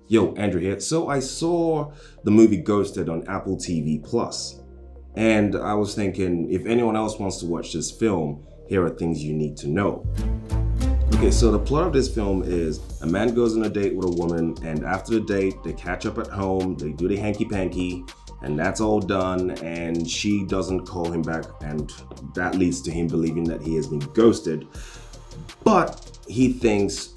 Yo, Andrew here. So I saw the movie Ghosted on Apple TV Plus, and I was thinking if anyone else wants to watch this film, here are things you need to know. Okay, so the plot of this film is a man goes on a date with a woman, and after the date, they catch up at home, they do the hanky-panky, and that's all done, and she doesn't call him back, and that leads to him believing that he has been ghosted. But he thinks,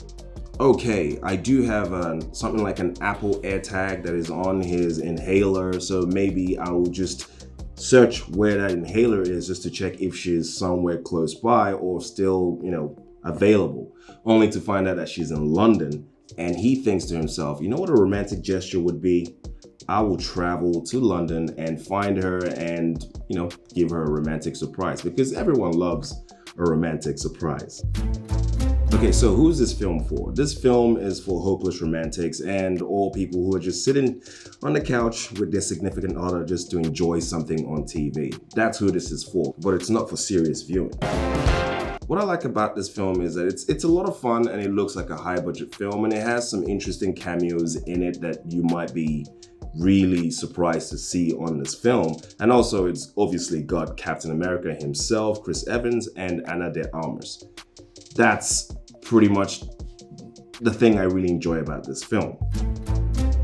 okay, I do have something like an Apple AirTag that is on his inhaler, so maybe I will just search where that inhaler is just to check if she's somewhere close by or still, available, only to find out that she's in London. And he thinks to himself, you know what a romantic gesture would be? I will travel to London and find her and, give her a romantic surprise, because everyone loves a romantic surprise. Okay, so who's this film for? This film is for hopeless romantics and all people who are just sitting on the couch with their significant other just to enjoy something on TV. That's who this is for, but it's not for serious viewing. What I like about this film is that it's a lot of fun and it looks like a high budget film, and it has some interesting cameos in it that you might be really surprised to see on this film. And also it's obviously got Captain America himself, Chris Evans, and Ana de Armas. That's pretty much the thing I really enjoy about this film.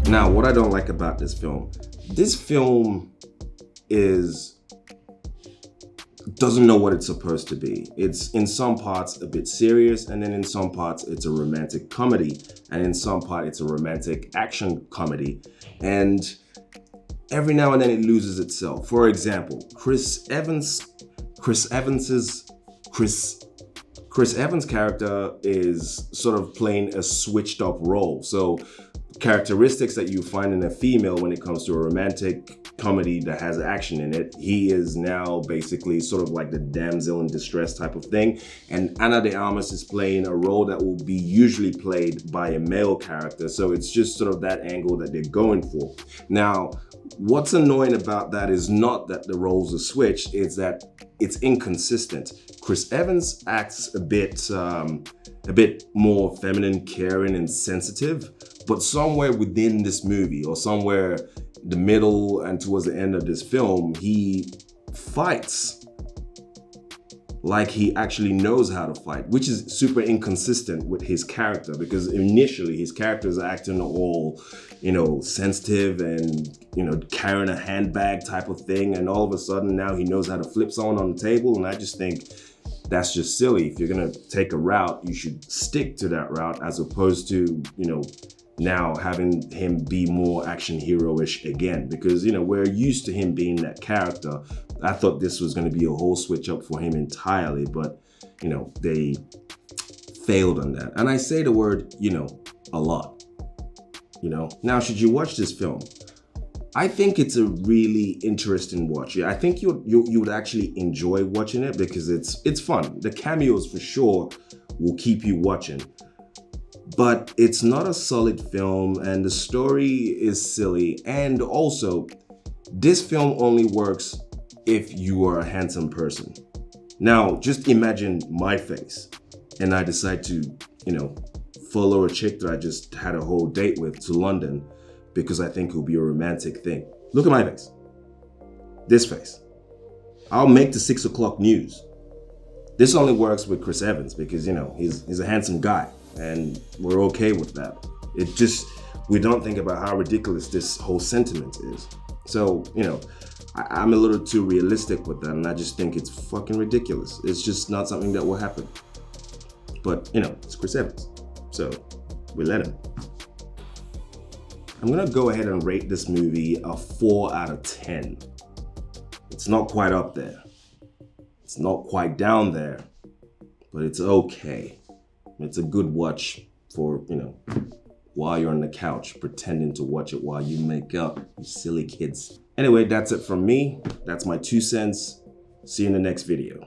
Now, what I don't like about this film doesn't know what it's supposed to be. It's in some parts a bit serious, and then in some parts it's a romantic comedy, and in some part it's a romantic action comedy, and every now and then it loses itself. For example, Chris Evans' character is sort of playing a switched up role. So characteristics that you find in a female when it comes to a romantic comedy that has action in it, he is now basically sort of like the damsel in distress type of thing. And Ana de Armas is playing a role that will be usually played by a male character. So it's just sort of that angle that they're going for. Now, what's annoying about that is not that the roles are switched, it's that it's inconsistent. Chris Evans acts a bit more feminine, caring, and sensitive, but somewhere within this movie, or somewhere the middle and towards the end of this film, he fights like he actually knows how to fight, which is super inconsistent with his character, because initially his character is acting all, sensitive and, carrying a handbag type of thing. And all of a sudden now he knows how to flip someone on the table. And I just think that's just silly. If you're gonna take a route, you should stick to that route, as opposed to, now having him be more action hero-ish again, because we're used to him being that character. I thought this was going to be a whole switch up for him entirely, but they failed on that. And I say the word a lot. Now, should you watch this film? I think it's a really interesting watch. I think you would actually enjoy watching it, because it's fun. The cameos for sure will keep you watching. But it's not a solid film, and the story is silly. And also, this film only works if you are a handsome person. Now, just imagine my face, and I decide to, follow a chick that I just had a whole date with to London because I think it will be a romantic thing. Look at my face. This face. I'll make the 6 o'clock news. This only works with Chris Evans because, he's a handsome guy. And we're okay with that. We don't think about how ridiculous this whole sentiment is. So, I'm a little too realistic with that, and I just think it's fucking ridiculous. It's just not something that will happen. But, it's Chris Evans. So, we let him. I'm gonna go ahead and rate this movie a 4 out of 10. It's not quite up there. It's not quite down there, but it's okay. It's a good watch for, while you're on the couch pretending to watch it while you make up, you silly kids. Anyway, that's it from me. That's my 2 cents. See you in the next video.